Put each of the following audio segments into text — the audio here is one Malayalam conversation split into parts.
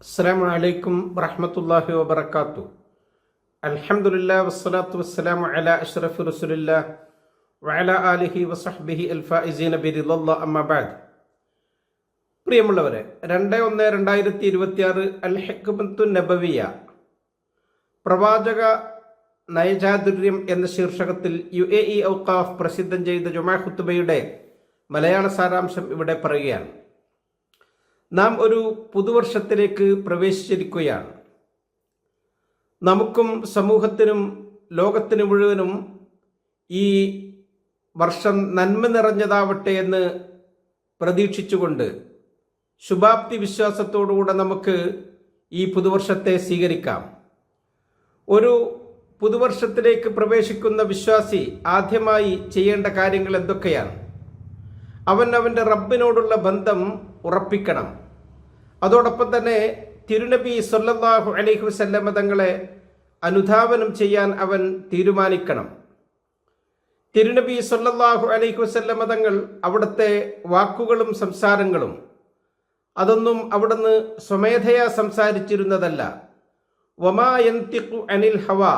അസ്സലാമു അലൈക്കും വറഹ്മത്തുള്ളാഹി വബറകാതുഹു. അൽഹംദുലില്ലാഹി വസ്സലാത്തു വസ്സലാമു അലാ അഷ്റഫി റസൂലില്ലാഹി വഅലാ ആലിഹി വസഹ്ബിഹി അൽ ഫായിസീന ബിറിളല്ലാഹി അമ്മാ ബഅദ്. പ്രിയമുള്ളവരെ, 2/1/2026 അൽ ഹിക്മത്തുൻ നബവിയ പ്രവാചക നയചാതുര്യം എന്ന ശീർഷകത്തിൽ UAE ഔഖാഫ് പ്രസിദ്ധം ചെയ്ത ജുമാ ഖുത്ബയുടെ മലയാള സാരാംശം ഇവിടെ പറയുകയാണ്. നാം ഒരു പുതുവർഷത്തിലേക്ക് പ്രവേശിച്ചിരിക്കുകയാണ്. നമുക്കും സമൂഹത്തിനും ലോകത്തിന് മുഴുവനും ഈ വർഷം നന്മ നിറഞ്ഞതാവട്ടെ എന്ന് പ്രതീക്ഷിച്ചുകൊണ്ട് ശുഭാപ്തി വിശ്വാസത്തോടുകൂടെ നമുക്ക് ഈ പുതുവർഷത്തെ സ്വീകരിക്കാം. ഒരു പുതുവർഷത്തിലേക്ക് പ്രവേശിക്കുന്ന വിശ്വാസി ആദ്യമായി ചെയ്യേണ്ട കാര്യങ്ങൾ എന്തൊക്കെയാണ്? അവൻ്റെ റബ്ബിനോടുള്ള ബന്ധം ഉറപ്പിക്കണം. അതോടൊപ്പം തന്നെ തിരുനബി സല്ലല്ലാഹു അലൈഹി വസല്ലമ തങ്ങളെ അനുധാവനം ചെയ്യാൻ അവൻ തീരുമാനിക്കണം. തിരുനബി സല്ലല്ലാഹു അലൈഹി വസല്ലമ തങ്ങൾ അവിടുത്തെ വാക്കുകളും സംസാരങ്ങളും അതൊന്നും അവിടുന്ന് സ്വമേധയാ സംസാരിച്ചിരുന്നതല്ല. വമാ യൻതിഖു അനിൽ ഹവാ,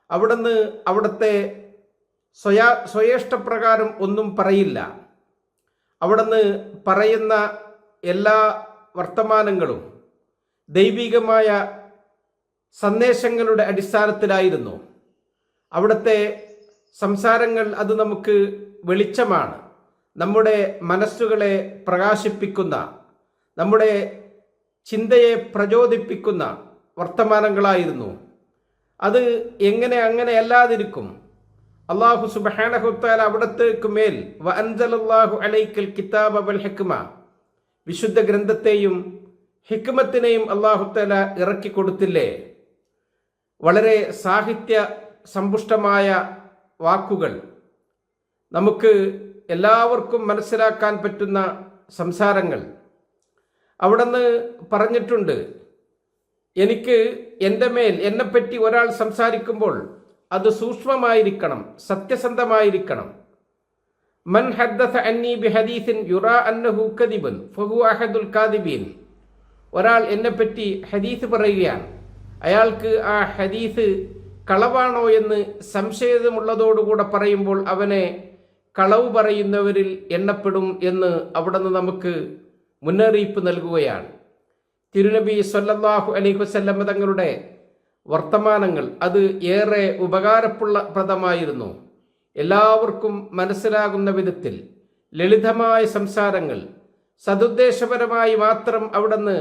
അവിടുന്ന് അവിടുത്തെ സ്വയേഷ്ടപ്രകാരം ഒന്നും പറയില്ല. അവിടുന്ന് പറയുന്ന എല്ലാ വർത്തമാനങ്ങളും ദൈവികമായ സന്ദേശങ്ങളുടെ അടിസ്ഥാനത്തിലായിരുന്നു. അവിടുത്തെ സംസാരങ്ങൾ അത് നമുക്ക് വെളിച്ചമാണ്, നമ്മുടെ മനസ്സുകളെ പ്രകാശിപ്പിക്കുന്ന, നമ്മുടെ ചിന്തയെ പ്രചോദിപ്പിക്കുന്ന വർത്തമാനങ്ങളായിരുന്നു. അത് അങ്ങനെ അല്ലാതിരിക്കും? അല്ലാഹു സുബ്ഹാനഹു വതആല അവിടത്തേക്ക് മേൽ വഅൻസലല്ലാഹു അലൈക്കൽ കിതാബ വൽ ഹിക്മ, വിശുദ്ധ ഗ്രന്ഥത്തെയും ഹിക്മത്തിനെയും അല്ലാഹു തആല ഇറക്കി കൊടുത്തില്ലേ? വളരെ സാഹിത്യ സമ്പുഷ്ടമായ വാക്കുകൾ, നമുക്ക് എല്ലാവർക്കും മനസ്സിലാക്കാൻ പറ്റുന്ന സംസാരങ്ങൾ അവിടുന്ന് പറഞ്ഞിട്ടുണ്ട്. എനിക്ക് എൻ്റെ മേൽ എന്നെപ്പറ്റി ഒരാൾ സംസാരിക്കുമ്പോൾ അത് സൂക്ഷ്മമായിരിക്കണം, സത്യസന്ധമായിരിക്കണം. മൻ ഹദ്ദസ അന്നി ബിഹദീസിൻ യുറാ അന്നഹു കദിബുൻ ഫഹുവ അഹദുൽ കാദിബീൻ. ഒരാൾ എന്നെപ്പറ്റി ഹദീസ് പറയുകയാണ്, അയാൾക്ക് ആ ഹദീസ് കളവാണോ എന്ന് സംശയമുള്ളതോടുകൂടെ പറയുമ്പോൾ അവനെ കളവ് പറയുന്നവരിൽ എണ്ണപ്പെടും എന്ന് അവിടുന്ന് നമുക്ക് മുന്നറിയിപ്പ് നൽകുകയാണ്. തിരുനബി സല്ലല്ലാഹു അലൈഹി വസല്ലമ തങ്ങളുടെ വർത്തമാനങ്ങൾ അത് ഏറെ ഉപകാരപ്രദമായിരുന്നു. എല്ലാവർക്കും മനസ്സിലാകുന്ന വിധത്തിൽ ലളിതമായ സംസാരങ്ങൾ സതുദ്ദേശപരമായി മാത്രം അവിടുന്ന്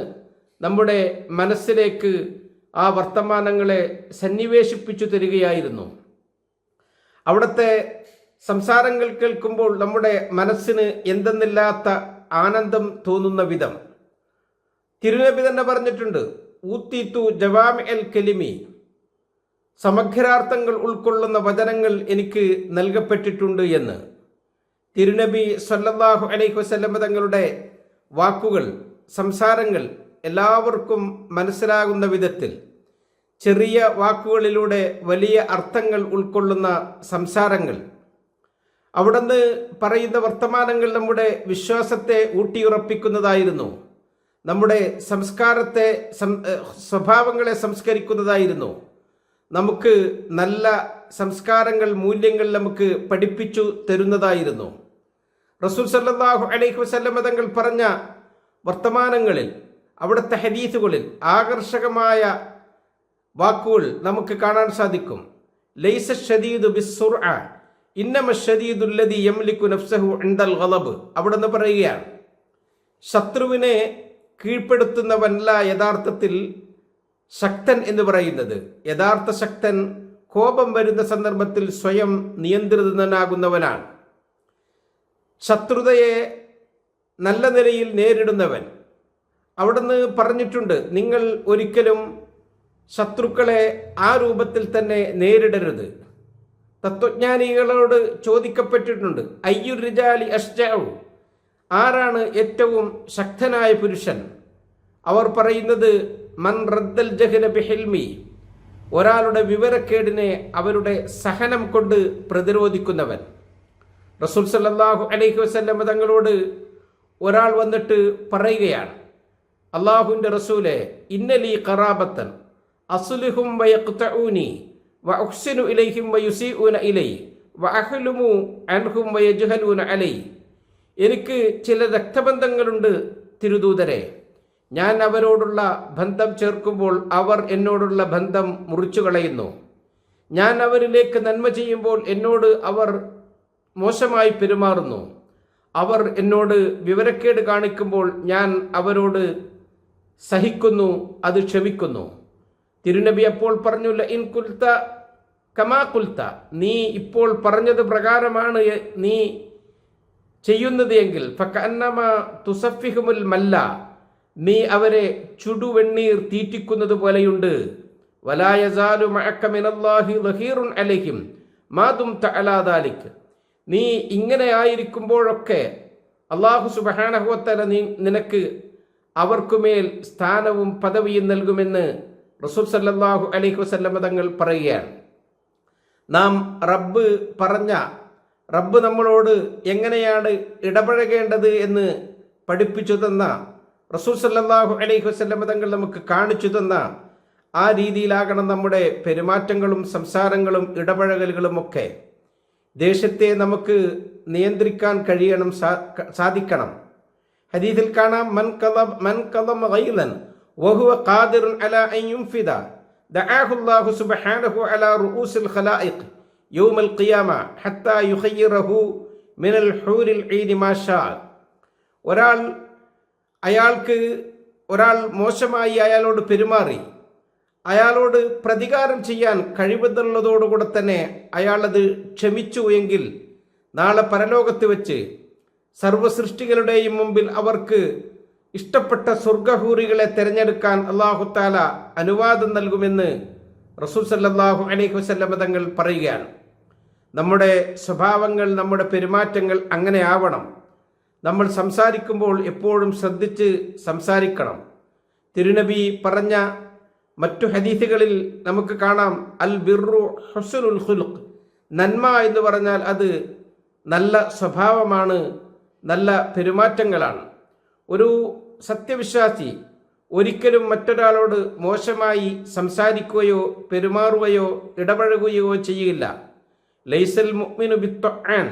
നമ്മുടെ മനസ്സിലേക്ക് ആ വർത്തമാനങ്ങളെ സന്നിവേശിപ്പിച്ചു തരികയായിരുന്നു. അവിടുത്തെ സംസാരങ്ങൾ കേൾക്കുമ്പോൾ നമ്മുടെ മനസ്സിന് എന്തെന്നില്ലാത്ത ആനന്ദം തോന്നുന്ന വിധം തിരുനബി തന്നെ പറഞ്ഞിട്ടുണ്ട്, ഊത്തീത്തു ജവാമിഅൽ കലിമി, സമഗ്രാർത്ഥങ്ങൾ ഉൾക്കൊള്ളുന്ന വചനങ്ങൾ എനിക്ക് നൽകപ്പെട്ടിട്ടുണ്ട് എന്ന്. തിരുനബി സല്ലല്ലാഹു അലൈഹി വസല്ലമ തങ്ങളുടെ വാക്കുകൾ, സംസാരങ്ങൾ എല്ലാവർക്കും മനസ്സിലാകുന്ന വിധത്തിൽ ചെറിയ വാക്കുകളിലൂടെ വലിയ അർത്ഥങ്ങൾ ഉൾക്കൊള്ളുന്ന സംസാരങ്ങൾ, അവിടുന്ന് പറയുന്ന വർത്തമാനങ്ങൾ നമ്മുടെ വിശ്വാസത്തെ ഊട്ടിയുറപ്പിക്കുന്നതായിരുന്നു, നമ്മുടെ സംസ്കാരത്തെ സ്വഭാവങ്ങളെ സംസ്കരിക്കുന്നതായിരുന്നു, നമുക്ക് നല്ല സംസ്കാരങ്ങൾ, മൂല്യങ്ങൾ നമുക്ക് പഠിപ്പിച്ചു തരുന്നതായിരുന്നു. റസൂൽ സല്ലല്ലാഹു അലൈഹി വസല്ലമ തങ്ങൾ പറഞ്ഞ വർത്തമാനങ്ങളിൽ, അവിടുത്തെ ഹദീസുകളിൽ ആകർഷകമായ വാക്കുകൾ നമുക്ക് കാണാൻ സാധിക്കും. ലൈസ ശദീദു ബിസ്സുർഅ ഇന്നമ ശദീദു അല്ലദീ യംലികു നഫ്സഹു ഇൻദൽ ഗളബ്. അവിടുന്ന് പറയുകയാണ്, ശത്രുവിനെ കീഴ്പ്പെടുത്തുന്നവനല്ല യഥാർത്ഥത്തിൽ ശക്തൻ എന്ന് പറയുന്നത്. യഥാർത്ഥ ശക്തൻ കോപം വരുന്ന സന്ദർഭത്തിൽ സ്വയം നിയന്ത്രിതനാകുന്നവനാണ്. ശത്രുതയെ നല്ല നിലയിൽ നേരിടുന്നവൻ. അവിടുന്ന് പറഞ്ഞിട്ടുണ്ട്, നിങ്ങൾ ഒരിക്കലും ശത്രുക്കളെ ആ രൂപത്തിൽ തന്നെ നേരിടരുത്. തത്വജ്ഞാനികളോട് ചോദിക്കപ്പെട്ടിട്ടുണ്ട്, അയ്യുർ റിജാലി അഷ്ജഉ, ആരാണ് ഏറ്റവും ശക്തനായ പുരുഷൻ? അവർ പറയുന്നത്, മൻ റദ്ദൽ ജഹല ബിഹിൽമി, ഒരാളുടെ വിവരക്കേടിനെ അവരുടെ സഹനം കൊണ്ട് പ്രതിരോധിക്കുന്നവൻ. റസൂൽ സല്ലല്ലാഹു അലൈഹി വസല്ലം തങ്ങളോട് ഒരാൾ വന്നിട്ട് പറയുകയാണ്, അള്ളാഹുവിൻ്റെ റസൂലെ, ഇന്നലീ ഖറാബത്തൻ അസ്ലുഹും വയഖ്തഊനി വഉഹ്സിനു ഇലൈഹിം വയുസീഊന ഇലൈ വഅഹ്ലുമു അൻഹും വയജ്ഹലൂന അലൈ. എനിക്ക് ചില രക്തബന്ധങ്ങളുണ്ട് തിരുദൂതരെ. ഞാൻ അവരോടുള്ള ബന്ധം ചേർക്കുമ്പോൾ അവർ എന്നോടുള്ള ബന്ധം മുറിച്ചു കളയുന്നു. ഞാൻ അവരിലേക്ക് നന്മ ചെയ്യുമ്പോൾ എന്നോട് അവർ മോശമായി പെരുമാറുന്നു. അവർ എന്നോട് വിവരക്കേട് കാണിക്കുമ്പോൾ ഞാൻ അവരോട് സഹിക്കുന്നു, അത് ക്ഷമിക്കുന്നു. തിരുനബി അപ്പോൾ പറഞ്ഞു, ലഇൻ ഖുൽത കമാ ഖുൽത, നീ ഇപ്പോൾ പറഞ്ഞത് പ്രകാരമാണ് നീ ചെയ്യുന്നത് എങ്കിൽ ഫകഅന്നമാ തുസഫിഹുൽ മല്ല, നീ അവരെ ചുടുവെണ്ണീർ തീറ്റിക്കുന്നത് പോലെയുണ്ട്. വലാ യസാലു മഅക മിനല്ലാഹി ദഹീറുൻ അലൈഹിം മാ ദുംത അലാ ദാലിക്, നീ ഇങ്ങനെ ആയിരിക്കുമ്പോഴൊക്കെ അല്ലാഹു സുബ്ഹാനഹു വ തആല നിനക്ക് അവർക്കുമേൽ സ്ഥാനവും പദവിയും നൽകുമെന്ന് റസൂൽ സല്ലല്ലാഹു അലൈഹി വസല്ലം തങ്ങൾ പറയുകയാണ്. നാം റബ്ബ് നമ്മളോട് എങ്ങനെയാണ് ഇടപഴകേണ്ടത് എന്ന് പഠിപ്പിച്ചു തന്ന, റസൂൽ സല്ലല്ലാഹു അലൈഹി വസല്ലം തങ്ങൾ നമുക്ക് കാണിച്ചു തന്ന ആ രീതിയിലാകണം നമ്മുടെ പെരുമാറ്റങ്ങളും സംസാരങ്ങളും ഇടപഴകലുകളും ഒക്കെ. ദേശത്തെ നമുക്ക് നിയന്ത്രിക്കാൻ കഴിയണം, സാധിക്കണം. ഹദീസിൽ കാണാം, മൻ ഖദമ ഗൈലൻ വഹുവ ഖാദിറുൻ അലാ അൻ യുൻഫിദ ദഅാഹു അല്ലാഹു സുബ്ഹാനഹു അലാ റൂസിൽ ഖലായിഖ് യൗമൽ ഖിയാമ ഹത്താ യുഖയ്യിറഹു മിനൽ ഹൂരിൽ ഈനി മാ ഷാ. ഒരാൾ മോശമായി അയാളോട് പെരുമാറി, അയാളോട് പ്രതികാരം ചെയ്യാൻ കഴിവുള്ളതോടുകൂടെ തന്നെ അയാളത് ക്ഷമിച്ചു എങ്കിൽ നാളെ പരലോകത്ത് വെച്ച് സർവ്വസൃഷ്ടികളുടെയും മുമ്പിൽ അവർക്ക് ഇഷ്ടപ്പെട്ട സ്വർഗഹൂറികളെ തിരഞ്ഞെടുക്കാൻ അല്ലാഹു തആല അനുവാദം നൽകുമെന്ന് റസൂൽ സല്ലല്ലാഹു അലൈഹി വസല്ലം തങ്ങൾ പറയുകയാണ്. നമ്മുടെ സ്വഭാവങ്ങൾ, നമ്മുടെ പെരുമാറ്റങ്ങൾ അങ്ങനെ ആവണം. നമ്മൾ സംസാരിക്കുമ്പോൾ എപ്പോഴും ശ്രദ്ധിച്ച് സംസാരിക്കണം. തിരുനബി പറഞ്ഞ മറ്റു ഹദീസുകളിൽ നമുക്ക് കാണാം, അൽ ബിർറു ഹുസ്നുൽ ഖുലുഖ്, നന്മ എന്ന് പറഞ്ഞാൽ അത് നല്ല സ്വഭാവമാണ്, നല്ല പെരുമാറ്റങ്ങളാണ്. ഒരു സത്യവിശ്വാസി ഒരിക്കലും മറ്റൊരാളോട് മോശമായി സംസാരിക്കുകയോ പെരുമാറുകയോ ഇടപഴകുകയോ ചെയ്യില്ല. ലൈസൽ മുഅ്മിനു ബിത്തൊആൻ,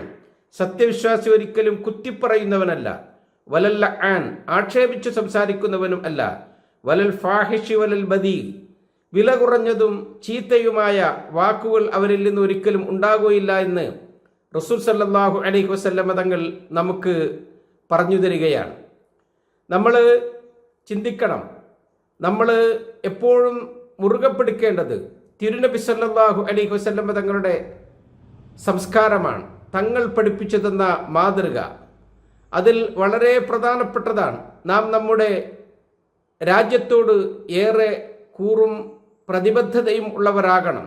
സത്യവിശ്വാസി ഒരിക്കലും കുറ്റിപ്പറയുന്നവനല്ല. വലൽ ആൻ, ആക്ഷേപിച്ചു സംസാരിക്കുന്നവനും അല്ല. വലൽ ഫാഹിഷി വലൽ ബദീ, വില കുറഞ്ഞതും ചീത്തയുമായ വാക്കുകൾ അവരിൽ നിന്ന് ഒരിക്കലും ഉണ്ടാകുകയില്ല എന്ന് റസൂൽ സല്ലല്ലാഹു അലൈഹി വസല്ലം തങ്ങൾ നമുക്ക് പറഞ്ഞു തരികയാണ്. നമ്മൾ ചിന്തിക്കണം, നമ്മൾ എപ്പോഴും മുറുകെ പിടിക്കേണ്ടത് തിരുനബി സല്ലല്ലാഹു അലൈഹി വസല്ലം തങ്ങളുടെ സംസ്കാരമാണ്, തങ്ങൾ പഠിപ്പിച്ചു തന്ന മാതൃക. അതിൽ വളരെ പ്രധാനപ്പെട്ടതാണ് നാം നമ്മുടെ രാജ്യത്തോട് ഏറെ കൂറും പ്രതിബദ്ധതയും ഉള്ളവരാകണം.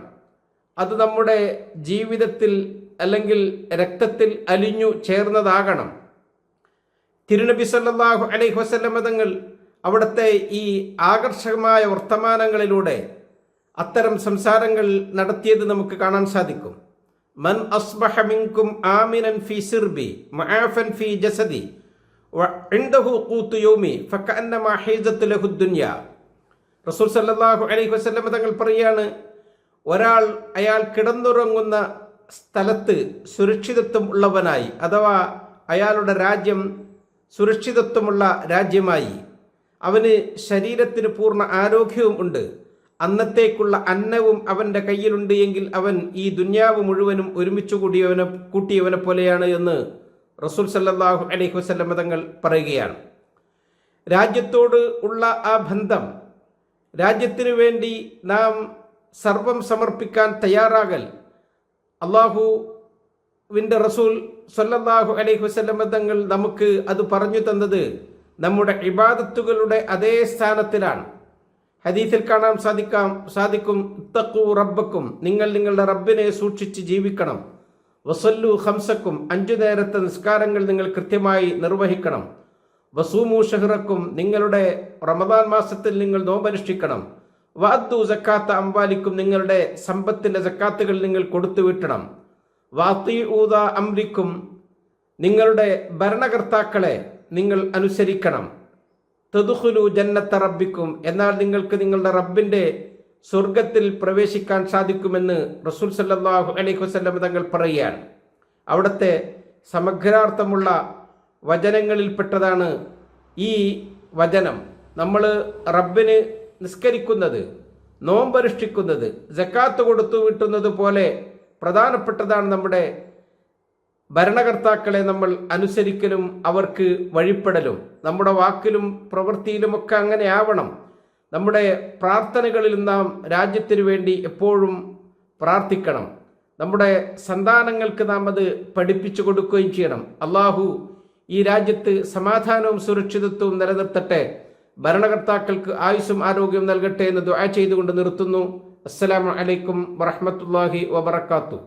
അത് നമ്മുടെ ജീവിതത്തിൽ അല്ലെങ്കിൽ രക്തത്തിൽ അലിഞ്ഞു ചേർന്നതാകണം. തിരുനബി സല്ലല്ലാഹു അലൈഹി വസല്ലം തങ്ങൾ അവിടുത്തെ ഈ ആകർഷകമായ വർത്തമാനങ്ങളിലൂടെ അത്തരം സംസാരങ്ങൾ നടത്തിയത് നമുക്ക് കാണാൻ സാധിക്കും. മൻ അസ്ബഹ മിൻകും ആമിനൻ ഫീ സിർബി മുആഫൻ ഫീ ജസദി വഇൻദഹു ഖൂതു യൗമി ഫകഅന്നമാ ഹീസത്ത് ലഹു ദുനിയ. റസൂൽ സല്ലല്ലാഹു അലൈഹി വസല്ലം തങ്ങൾ പറയാണ്, അയാൾ കിടന്നുറങ്ങുന്ന സ്ഥലത്ത് സുരക്ഷിതത്വം ഉള്ളവനായി, അഥവാ അയാളുടെ രാജ്യം സുരക്ഷിതത്വമുള്ള രാജ്യമായി, അവന് ശരീരത്തിന് പൂർണ്ണ ആരോഗ്യവും ഉണ്ട്, അന്നത്തേക്കുള്ള അന്നവും അവൻ്റെ കയ്യിലുണ്ട് എങ്കിൽ അവൻ ഈ ദുന്യാവ് മുഴുവനും ഒരുമിച്ച് കൂട്ടിയവനെ പോലെയാണ് എന്ന് റസൂൽ സല്ലല്ലാഹു അലൈഹി വസല്ലം തങ്ങൾ പറയുകയാണ്. രാജ്യത്തോട് ഉള്ള ആ ബന്ധം, രാജ്യത്തിനു വേണ്ടി നാം സർവം സമർപ്പിക്കാൻ തയ്യാറാകൽ, അള്ളാഹുവിൻ്റെ റസൂൽ സല്ലല്ലാഹു അലൈഹി വസല്ലം തങ്ങൾ നമുക്ക് അത് പറഞ്ഞു തന്നത് നമ്മുടെ ഇബാദത്തുകളുടെ അതേ സ്ഥാനത്തിലാണ്. ഹദീസിൽ കാണാൻ സാധിക്കും, ഇത്തഖൂ റബ്ബക്കും, നിങ്ങൾ നിങ്ങളുടെ റബ്ബിനെ സൂക്ഷിച്ച് ജീവിക്കണം. വസല്ലു ഖംസക്കും, 5 നേരത്തെ നിസ്കാരങ്ങൾ നിങ്ങൾ കൃത്യമായി നിർവഹിക്കണം. വസൂമു ഷഹ്റക്കും, നിങ്ങളുടെ റമദാൻ മാസത്തിൽ നിങ്ങൾ നോമ്പനുഷ്ഠിക്കണം. വഅദ്ദു സക്കാത്ത അംവാലിക്കും, നിങ്ങളുടെ സമ്പത്തിന്റെ സക്കാത്തുകൾ നിങ്ങൾ കൊടുത്തു വിട്ടണം. വഅതീഊദ അംരിക്കും, നിങ്ങളുടെ ഭരണകർത്താക്കളെ നിങ്ങൾ അനുസരിക്കണം. തദ്ഖുലു ജന്നത്ത റബ്ബിക്കും, എന്നാൽ നിങ്ങൾക്ക് നിങ്ങളുടെ റബ്ബിന്റെ സ്വർഗത്തിൽ പ്രവേശിക്കാൻ സാധിക്കുമെന്ന് റസൂൽ സല്ലല്ലാഹു അലൈഹി വസല്ലം തങ്ങൾ പറയുകയാണ്. അവിടുത്തെ സമഗ്രാർത്ഥമുള്ള വചനങ്ങളിൽപ്പെട്ടതാണ് ഈ വചനം. നമ്മൾ റബ്ബിന് നിസ്കരിക്കുന്നത്, നോമ്പനുഷ്ഠിക്കുന്നത്, സക്കാത്ത് കൊടുത്തു വിട്ടുന്നത് പോലെ പ്രധാനപ്പെട്ടതാണ് നമ്മുടെ ഭരണകർത്താക്കളെ നമ്മൾ അനുസരിക്കലും അവർക്ക് വഴിപ്പെടലും. നമ്മുടെ വാക്കിലും പ്രവൃത്തിയിലുമൊക്കെ അങ്ങനെ ആവണം. നമ്മുടെ പ്രാർത്ഥനകളിൽ നാം രാജ്യത്തിനു വേണ്ടി എപ്പോഴും പ്രാർത്ഥിക്കണം. നമ്മുടെ സന്താനങ്ങൾക്ക് നാം അത് പഠിപ്പിച്ചു കൊടുക്കുകയും ചെയ്യണം. അള്ളാഹു ഈ രാജ്യത്ത് സമാധാനവും സുരക്ഷിതത്വവും നിലനിർത്തട്ടെ, ഭരണകർത്താക്കൾക്ക് ആയുസ്സും ആരോഗ്യവും നൽകട്ടെ എന്ന് ദുആ ചെയ്തുകൊണ്ട് നിർത്തുന്നു. അസ്സലാമു അലൈക്കും വറഹ്മത്തുള്ളാഹി വബറകാതുഹു.